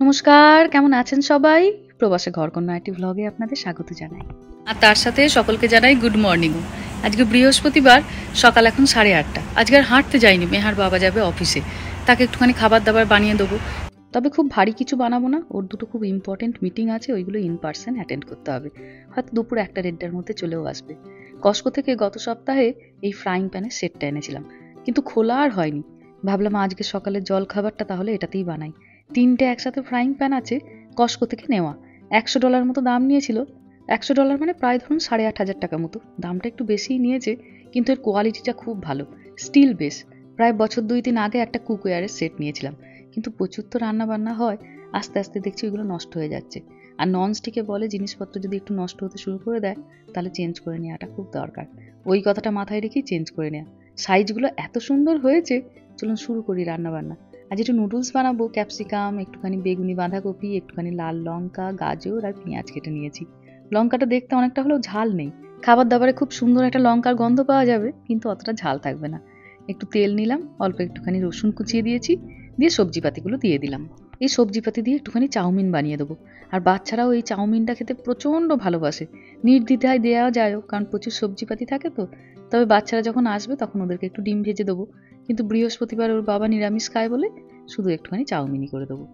নমস্কার, কেমন আছেন সবাই? প্রবাসে ঘরকন্যা আইটি ভ্লগে আপনাদের স্বাগত জানাই, আর তার সাথে সকলকে জানাই গুড মর্নিং। আজকে বৃহস্পতিবার, সকাল এখন 8:30। আজকে আর হাঁটতে যাইনি, মেহার বাবা যাবে অফিসে, তাকে একটুখানি খাবার দাবার বানিয়ে দেবো। তবে খুব ভারী কিছু বানাবো না, ওর দুটো খুব ইম্পর্টেন্ট মিটিং আছে, ওইগুলো ইন পার্সন অ্যাটেন্ড করতে হবে। হয়তো দুপুর 1-1:30টার মধ্যে চলেও আসবে। কস্কো থেকে গত সপ্তাহে এই ফ্রাইং প্যানের সেটটা এনেছিলাম, কিন্তু খোলা আর হয়নি। ভাবলাম আজকে সকালের জল খাবারটা তাহলে এটাতেই বানাই। 3টে একসাথে ফ্রাইং প্যান আছে, কস্কো থেকে নেওয়া। $100 মতো দাম নিয়েছিল। $100 মানে প্রায় ধরুন 8,500 টাকা মতো। দামটা একটু বেশিই নিয়েছে, কিন্তু এর কোয়ালিটিটা খুব ভালো, স্টিল বেস। প্রায় বছর 2-3 আগে একটা কুকওয়্যারের সেট নিয়েছিলাম, কিন্তু প্রচুর তো রান্না বান্না হয়, আস্তে আস্তে দেখছি ওইগুলো নষ্ট হয়ে যাচ্ছে। আর ননস্টিকে বলে জিনিসপত্র যদি একটু নষ্ট হতে শুরু করে দেয় তাহলে চেঞ্জ করে নেওয়াটা খুব দরকার। ওই কথাটা মাথায় রেখেই চেঞ্জ করে নেওয়া। সাইজগুলো এত সুন্দর হয়েছে, চলুন শুরু করি রান্না বান্না। আজ একটু নুডলস বানাবো। ক্যাপসিকাম, একটুখানি বেগুনি বাঁধাকপি, একটুখানি লাল লঙ্কা, গাজর আর পেঁয়াজ কেটে নিয়েছি। লঙ্কাটা দেখতে অনেকটা হলেও ঝাল নেই। খাবার দাবারে খুব সুন্দর একটা লঙ্কার গন্ধ পাওয়া যাবে, কিন্তু অতটা ঝাল থাকবে না। একটু তেল নিলাম, অল্প একটুখানি রসুন কুচিয়ে দিয়েছি, দিয়ে সবজিপাতিগুলো দিয়ে দিলাম। এই সবজিপাতি দিয়ে একটুখানি চাউমিন বানিয়ে দেবো। আর বাচ্চারাও এই চাউমিনটা খেতে প্রচণ্ড ভালোবাসে। নির্দ্বিধায় দেওয়া যায়ও, কারণ প্রচুর সবজিপাতি থাকে তো। তবে বাচ্চারা যখন আসবে তখন ওদেরকে একটু ডিম ভেজে দেবো, কিন্তু বৃহস্পতিবার ওর বাবা নিরামিষ খায় বলে শুধু একটুখানি চাউমিনই করে দেবো।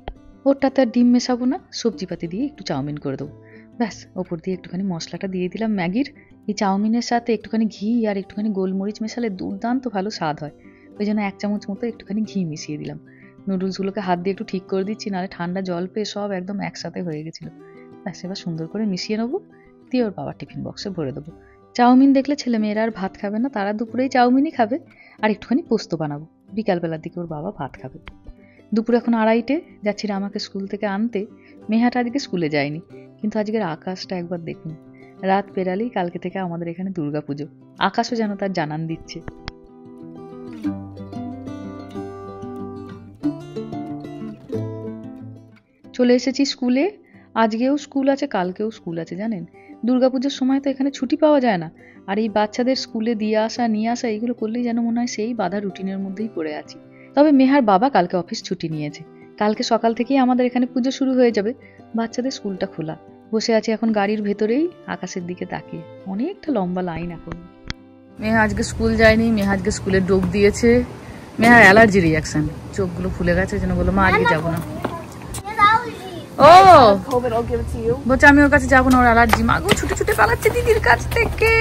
ওরটাতে আর ডিম মেশাবো না, সবজিপাতি দিয়ে একটু চাউমিন করে দেবো। ব্যাস, ওপর দিয়ে একটুখানি মশলাটা দিয়ে দিলাম ম্যাগির। এই চাউমিনের সাথে একটুখানি ঘি আর একটুখানি গোলমরিচ মেশালে দুর্দান্ত ভালো স্বাদ হয়। ওই জন্য 1 চামচ মতো একটুখানি ঘি মিশিয়ে দিলাম। নুডলসগুলোকে হাত দিয়ে একটু ঠিক করে দিচ্ছি, নাহলে ঠান্ডা জল পেয়ে সব একদম একসাথে হয়ে গেছিলো। ব্যাস, এবার সুন্দর করে মিশিয়ে নেবো, দিয়ে ওর বাবার টিফিন বক্সে ভরে দেবো। চাউমিন দেখলে ছেলেমেয়েরা আর ভাত খাবে না, তারা দুপুরেই চাউমিনই খাবে। আর একটুখানি পোস্ত বানাবো, বিকালবেলার দিকে ওর বাবা ভাত খাবে। দুপুর এখন 2:30, যাচ্ছি আমাকে স্কুল থেকে আনতে। মেহাটা আজকে স্কুলে যায়নি, কিন্তু আজকের আকাশটা একবার দেখুন। রাত পেরালেই কালকে থেকে আমাদের এখানে দুর্গাপুজো। আকাশও যেন তার জানান দিচ্ছে। চলে এসেছি স্কুলে। আজকেও স্কুল আছে, কালকেও স্কুল আছে। জানেন, দুর্গাপুজোর সময় তো এখানে ছুটি পাওয়া যায় না। আর এই বাচ্চাদের স্কুলে দিয়ে আসা নিয়ে আসা এইগুলো করলেই যেন মনে হয় সেই বাধা রুটিনের মধ্যেই পড়ে আছি। তবে মেহার বাবা কালকে অফিস ছুটি নিয়েছে। কালকে সকাল থেকেই আমাদের এখানে পুজো শুরু হয়ে যাবে। বাচ্চাদের স্কুলটা খোলা। বসে আছি এখন গাড়ির ভেতরেই, আকাশের দিকে তাকিয়ে। অনেকটা লম্বা লাইন এখন। মেহা আজকে স্কুল যায়নি, মেহা আজকে স্কুলে ডোব দিয়েছে। মেহার অ্যালার্জি রিয়াকশন, চোখগুলো ফুলে গেছে, যেন বললো মা আজকে যাবো না। ও বলছে আমি ওর কাছে যাবো না, ওর অ্যালার্জি। মা গো, ছুটে ছুটে পালাচ্ছে দিদির কাছ থেকে।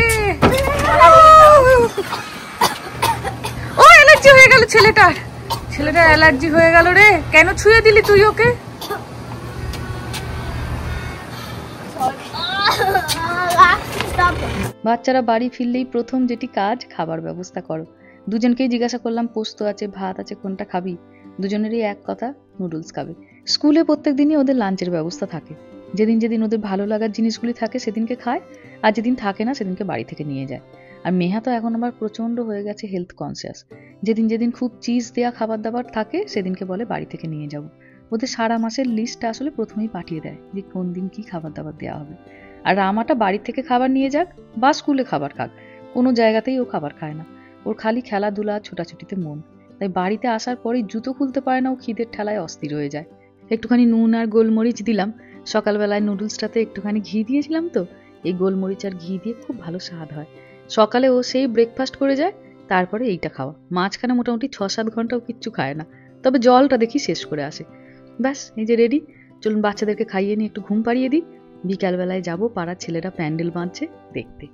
ও অ্যালার্জি হয়ে গেল ছেলেটার অ্যালার্জি হয়ে গেল রে। কেন ছুঁয়ে দিলি তুই ওকে? বাচ্চারা বাড়ি ফিরলেই প্রথম যেটি কাজ, খাবার ব্যবস্থা করো। দুজনকেই জিজ্ঞাসা করলাম পোস্ত আছে, ভাত আছে, কোনটা খাবি? দুজনেরই এক কথা, নুডলস খাবে। স্কুলে প্রত্যেক দিনই ওদের লাঞ্চের ব্যবস্থা থাকে। যেদিন যেদিন ওদের ভালো লাগার জিনিসগুলি থাকে সেদিনকে খায়, আর যেদিন থাকে না সেদিনকে বাড়ি থেকে নিয়ে যায়। আর মেহা তো এখন আবার প্রচণ্ড হয়ে গেছে হেলথ কনসিয়াস। যেদিন যেদিন খুব চিজ দেওয়া খাবার দাবার থাকে সেদিনকে বলে বাড়ি থেকে নিয়ে যাব। ওদের সারা মাসের লিস্টটা আসলে প্রথমেই পাঠিয়ে দেয় যে কোন দিন কি খাবার দাবার দেওয়া হবে। আর রামাটা বাড়ি থেকে খাবার নিয়ে যাক বা স্কুলে খাবার খাক, কোনো জায়গাতেই ও খাবার খায় না। ওর খালি খেলাধুলা, ছোটাছুটিতে মন। তাই বাড়িতে আসার পরেই জুতো খুলতে পারে না, ও খিদের ঠেলায় অস্থির হয়ে যায়। একটুখানি নুন আর গোলমরিচ দিলাম। সকালবেলায় নুডলসটাতে একটুখানি ঘি দিয়েছিলাম তো, এই গোলমরিচ আর ঘি দিয়ে খুব ভালো স্বাদ হয়। সকালে ও সেই ব্রেকফাস্ট করে যায়, তারপরে এইটা খাওয়া। মাঝখানে মোটামুটি 6-7 ঘন্টাও কিচ্ছু খায় না, তবে জলটা দেখি শেষ করে আসে। ব্যাস, এই যে রেডি। চলুন বাচ্চাদেরকে খাইয়ে নিয়ে একটু ঘুম পাড়িয়ে দিই। বিকালবেলায় যাবো পাড়ার ছেলেরা প্যান্ডেল বাঁধছে দেখতে।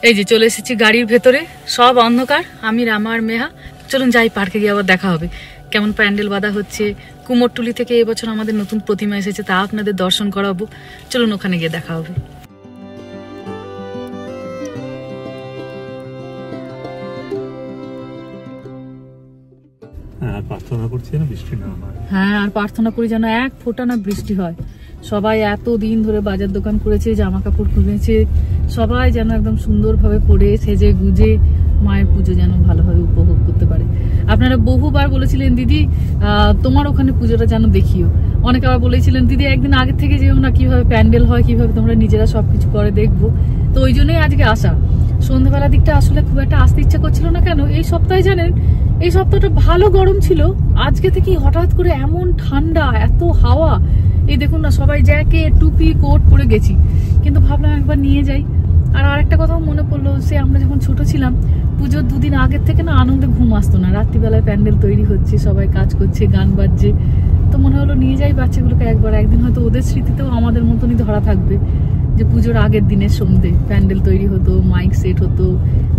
এই যে চলে এসেছি গাড়ির ভেতরে, সব অন্ধকার, আমি রামা আর মেহা। চলুন যাই, পার্কে গিয়ে আবার দেখা হবে কেমন প্যান্ডেল বাঁধা হচ্ছে। কুমোরটুলি থেকে এবছর আমাদের নতুন প্রতিমা এসেছে, তা আপনাদের দর্শন করাবো। চলুন ওখানে গিয়ে দেখা হবে। হ্যাঁ, আর প্রার্থনা করি যেন এক ফোঁটা না বৃষ্টি হয়। সবাই এত দিন ধরে বাজার দোকান করেছে, জামা কাপড় কিনেছে, সবাই যেন একদম সুন্দরভাবে পরে সেজে গুজে মায়ের পুজো যেন ভালোভাবে উপভোগ করতে পারে। আপনারা বহুবার বলেছিলেন দিদি তোমার ওখানে পুজোটা যেন দেখিও। অনেকে আবার বলেছিলেন দিদি একদিন আগে থেকে যেও না, কিভাবে প্যান্ডেল হয়, কিভাবে তোমরা নিজেরা সবকিছু করে দেখবো। তো ওই জন্যই আজকে আসা। সন্ধ্যাবেলা দিকটা আসলে খুব একটা আসতে ইচ্ছা করছিল না। কেন, এই সপ্তাহে জানেন এই সপ্তাহটা ভালো গরম ছিল, আজকে থেকে হঠাৎ করে এমন ঠান্ডা, এত হাওয়া। এই দেখুন না, সবাই জ্যাকেট টুপি কোট পরে গেছি, কিন্তু ভাবলাম একবার নিয়ে যাই। আর আরেকটা কথাও মনে পড়লো, সে আমরা যখন ছোট ছিলাম পুজোর দুদিন আগের থেকে না আনন্দে ঘুম আসতো না, রাত্রিবেলায় প্যান্ডেল তৈরি হচ্ছে, সবাই কাজ করছে, গান বাজছে, তো মনে হলো নিয়ে যাই বাচ্চাগুলোকে একবার, একদিন হয়তো ওদের স্মৃতিতেও আমাদের মতনই ধরা থাকবে যে পুজোর আগের দিনের সন্ধ্যে প্যান্ডেল তৈরি হতো, মাইক সেট হতো,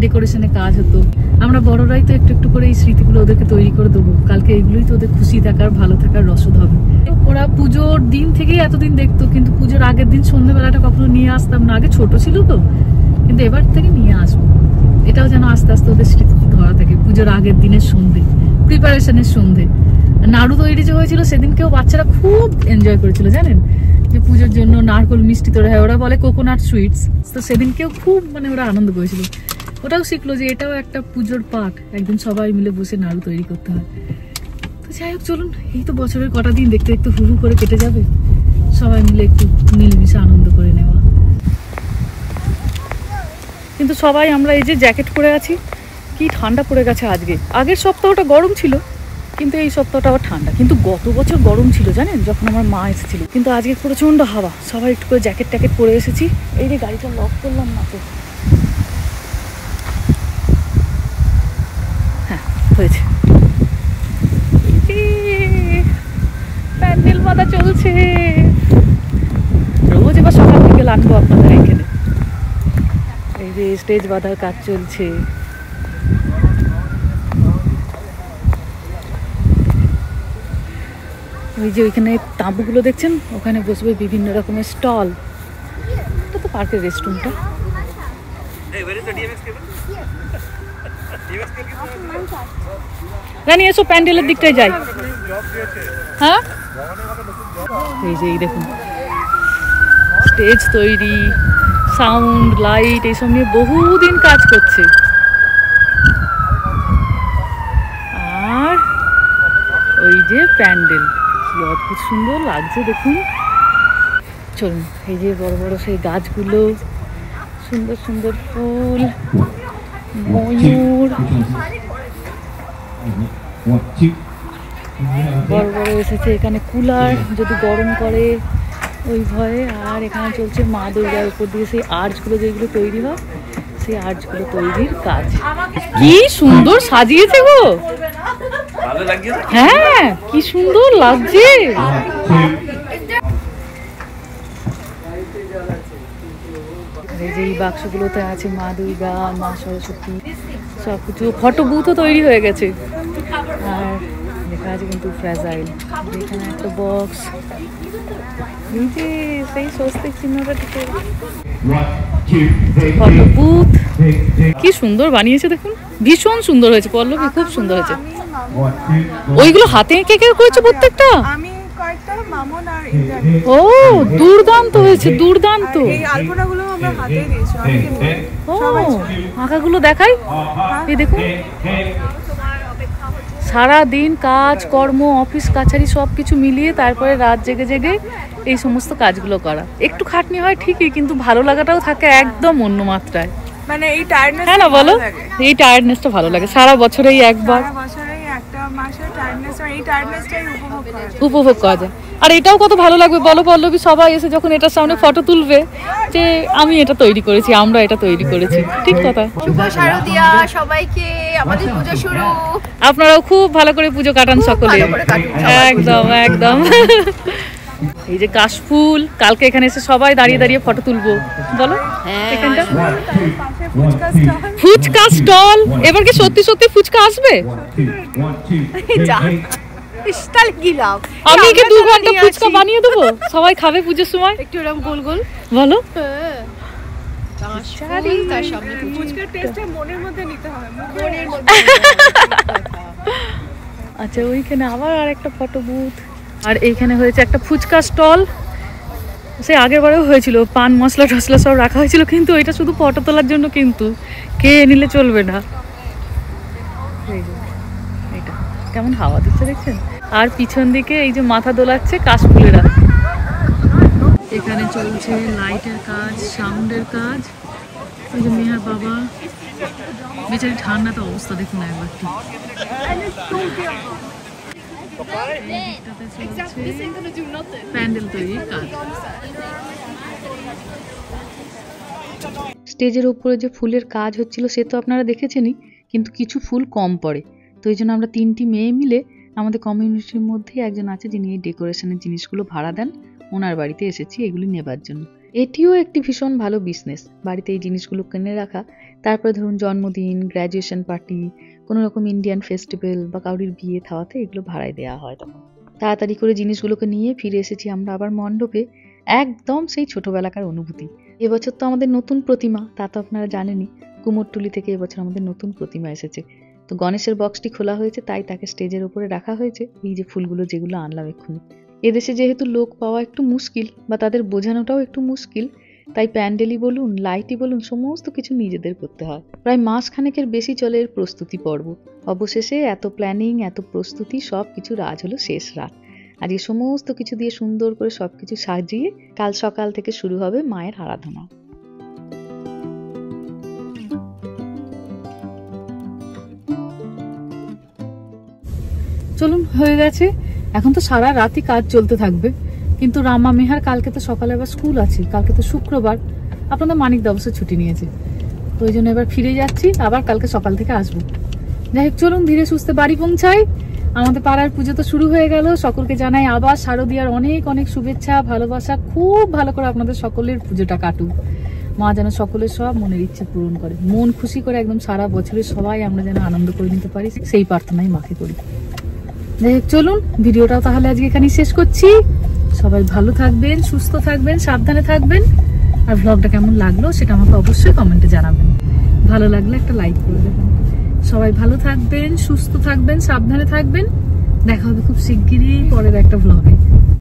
ডেকোরেশনে কাজ হতো। আমরা বড়রাই তো একটু একটু করে এই স্মৃতিগুলো ওদেরকে তৈরি করে দেবো, কালকে এগুলোই তো ওদের খুশি থাকার ভালো থাকার রসদ হবে। ওরা পুজোর দিন থেকেই এতদিন দেখতো, কিন্তু পুজোর আগের দিন সন্ধ্যেবেলাটা কখনো নিয়ে আসতাম না, আগে ছোট ছিল তো, কিন্তু এবার থেকে নিয়ে আসবো। এটাও যেন আস্তে আস্তে ওদের স্মৃতিতে ধরা থাকে, পুজোর আগের দিনের সন্ধ্যে, প্রিপারেশনের সন্ধ্যে। নাড়ু তৈরি যে হয়েছিল সেদিনকেও বাচ্চারা খুব এনজয় করেছিল জানেন, যে পুজোর জন্য নারকোল মিষ্টি তৈরি হয়, ওরা বলে কোকোনাট সুইটস, তো সেদিনকেও খুব মানে ওরা আনন্দ করেছিল। ওটাও শিখলো যে এটাও একটা পুজোর পার্ট, একদিন সবাই মিলে বসে নাড়ু তৈরি করতে হয়। তো যাই হোক চলুন, এই তো বছরের কটা দিন দেখতে দেখতে হুড়ু করে কেটে যাবে, সবাই মিলে একটু মিলেমিশে আনন্দ করে নেওয়া। কিন্তু সবাই আমরা এই যে জ্যাকেট পরে আছি, কি ঠান্ডা পড়ে গেছে আজকে। আগের সপ্তাহটা গরম ছিল, কিন্তু এই সপ্তাহটা আবার ঠান্ডা। কিন্তু গত বছর গরম ছিল জানেন, যখন আমার মা এসেছিল, কিন্তু আজকে প্রচন্ড হাওয়া, সবাই একটু করে জ্যাকেট ট্যাকেট পরে এসেছি। এই যে গাড়িটা লক করলাম না তো, হ্যাঁ হয়েছে। প্যান্ডেল বাঁধা চলছে, রোজ এবার সকাল থেকে আনবো আপনাদের এখানে। এই যে স্টেজ বাঁধার কাজ চলছে। ওই যে ওইখানে তাঁবুগুলো দেখছেন, ওখানে বসবে বিভিন্ন রকমের স্টল। এটা তো পার্কের রেস্টরুমটা। রানি এসো, প্যান্ডেলের দিকটায় যাই। হ্যাঁ এই যে এই দেখুন, স্টেজ তৈরি, সাউন্ড লাইট এইসব নিয়ে বহুদিন কাজ করছে। আর ওই যে প্যান্ডেল, কি অদ্ভুত সুন্দর লাগছে দেখুন। চলুন, এই যে বড় বড় সেই গাছগুলো, সুন্দর সুন্দর ফুল, ময়ূর বড় বড় এসেছে। এখানে কুলার, যদি গরম করে ওই ভয়ে। আর এখানে চলছে মা দুর্গার উপর দিয়ে সেই আর্চগুলো যেগুলো তৈরি হয়, সেই আর্চগুলো তৈরির কাজ। কি সুন্দর সাজিয়েছে গো, হ্যাঁ কি সুন্দর লাগছে। এই যে এই বাক্সগুলোতে আছে মা দুর্গা, মা সরস্বতী, সব কিছু। ফটো বুথও তৈরি হয়ে গেছে। আর লেখা আছে কিন্তু ফ্র্যাজাইল। এখানে একটা বক্স, এই যে সেই স্বস্তিক চিহ্নটা থেকে ফটো বুথ। কি সুন্দর বানিয়েছে দেখুন, ভীষণ সুন্দর হয়েছে পল্লবী, খুব সুন্দর হয়েছে। ওইগুলো হাতে এঁকে করেছে প্রত্যেকটা। ও দুর্দান্ত হয়েছে, দুর্দান্ত। ও আঁকাগুলো দেখাই, এই দেখুন। সারা দিন কাজ কর্ম, অফিস কাছারি সব কিছু মিলিয়ে তারপরে রাত জেগে জেগে এই সমস্ত কাজগুলো করা। একটু খাটনি হয় ঠিকই, কিন্তু ভালো লাগাটাও থাকে একদম অন্য মাত্রায়। মানে এই টায়ার্ডনেস, হ্যাঁ না বলো, এই টায়ার্ডনেসটা ভালো লাগে। সারা বছরেই একবার, উপভোগ করা যায়। আর এটাও কত ভালো লাগবে বলো পল্লবী, সবাই এসে যখন এটার সামনে ফটো তুলবে যে আমি এটা তৈরি করেছি, আমরা এটা তৈরি করেছি। ঠিক কথা। শুভ শারদিয়া সবাইকে, আমাদের পূজা শুরু। আপনারাও খুব ভালো করে পুজো কাটান সকলে, একদম একদম। এই যে কাশফুল, কালকে এখানে এসে সবাই দাঁড়িয়ে দাঁড়িয়ে ফটো তুলবো বলো। এখানটা ফুচকা স্টল, এবার কি সত্যি সত্যি ফুচকা আসবে? আমি কি 2 ঘন্টা ফুচকা বানিয়ে দেবো, সবাই খাবে পুজোর সময়। একটু এরকম গোল গোল বলো। আচ্ছা ওইখানে আবার আরেকটা ফটো বুথ। আর এইখানে হয়েছে একটা ফুচকা স্টল, সে আগের বারেও হয়েছিল, পান মশলা টসলা সব রাখা হয়েছিল, কিন্তু ওইটা শুধু ফটো তোলার জন্য, কিন্তু খেয়ে নিলে চলবে না। এইটা কেমন হাওয়া দিচ্ছে দেখছেন। আর পিছন দিকে এই যে মাথা দোলাচ্ছে কাশফুলেরা। এখানে চলছে লাইটের কাজ, সাউন্ডের কাজ। এই যে মেহার বাবা বেচারি ঠান্ডা তো অবস্থা দেখুন একবার ঠিক। প্যান্ডেল তৈরির কাজ। স্টেজের উপরে যে ফুলের কাজ হচ্ছিল সে তো আপনারা দেখেছেনই, কিন্তু কিছু ফুল কম পড়ে, তো এই জন্য আমরা 3টি মেয়ে মিলে আমাদের কমিউনিটির মধ্যে একজন আছে যিনি এই ডেকোরেশনের জিনিসগুলো ভাড়া দেন, ওনার বাড়িতে এসেছি এগুলি নেবার জন্য। এটিও একটি ভীষণ ভালো বিজনেস, বাড়িতে এই জিনিসগুলো কিনে রাখা, তারপরে ধরুন জন্মদিন, গ্র্যাজুয়েশন পার্টি, কোনো রকম ইন্ডিয়ান ফেস্টিভ্যাল বা কাউরির বিয়ে থাওয়াতে এগুলো ভাড়ায় দেওয়া হয়। তখন তাড়াতাড়ি করে জিনিসগুলোকে নিয়ে ফিরে এসেছি আমরা আবার মণ্ডপে, একদম সেই ছোটবেলাকার অনুভূতি। এবছর তো আমাদের নতুন প্রতিমা, তা তো আপনারা জানেনই, কুমোরটুলি থেকে এবছর আমাদের নতুন প্রতিমা এসেছে। তো গণেশের বক্সটি খোলা হয়েছে, তাই তাকে স্টেজের উপরে রাখা হয়েছে। এই যে ফুলগুলো যেগুলো আনলাম এক্ষুনি, এদেশে যেহেতু লোক পাওয়া একটু মুশকিল বা তাদের বোঝানোটাও একটু মুশকিল, তাই প্যান্ডেলই বলুন, লাইটই বলুন, সমস্ত কিছু নিজেদের করতে হয়। প্রায় মাসখানেকের বেশি চলে এর প্রস্তুতি পর্ব। অবশেষে এত প্ল্যানিং, এত প্রস্তুতি, সব কিছুর আজ হলো শেষ রাত। আর এই সমস্ত কিছু দিয়ে সুন্দর করে সবকিছু সাজিয়ে কাল সকাল থেকে শুরু হবে মায়ের আরাধনা। চলুন, হয়ে গেছে। এখন তো সারা রাতই কাজ চলতে থাকবে, কিন্তু রামা মেহার কালকে তো সকালে আবার স্কুল আছে, কালকে তো শুক্রবার, আপনাদের মানিকদা অবশ্য ছুটি নিয়েছে, তো ওই জন্য এবার ফিরে যাচ্ছি, আবার কালকে সকাল থেকে আসবো। যাই হোক, চলুন ধীরে সুস্থে বাড়ি পৌঁছাই। আমাদের পাড়ার পুজো তো শুরু হয়ে গেল, সকলকে জানাই আবার শারদীয়ার অনেক অনেক শুভেচ্ছা, ভালোবাসা। খুব ভালো করে আপনাদের সকলের পুজোটা কাটুক, মা যেন সকলের সব মনের ইচ্ছে পূরণ করে, মন খুশি করে একদম সারা বছরের সবাই আমরা যেন আনন্দ করে নিতে পারি, সেই প্রার্থনাই মাকে করি। যাই হোক, চলুন ভিডিওটাও তাহলে আজকে এখানেই শেষ করছি। সবাই ভালো থাকবেন, সুস্থ থাকবেন, সাবধানে থাকবেন। আর ব্লগটা কেমন লাগলো সেটা আমাকে অবশ্যই কমেন্টে জানাবেন। ভালো লাগলে একটা লাইক করে দেবেন। সবাই ভালো থাকবেন, সুস্থ থাকবেন, সাবধানে থাকবেন। দেখা হবে খুব শিগগিরই পরের একটা ব্লগে।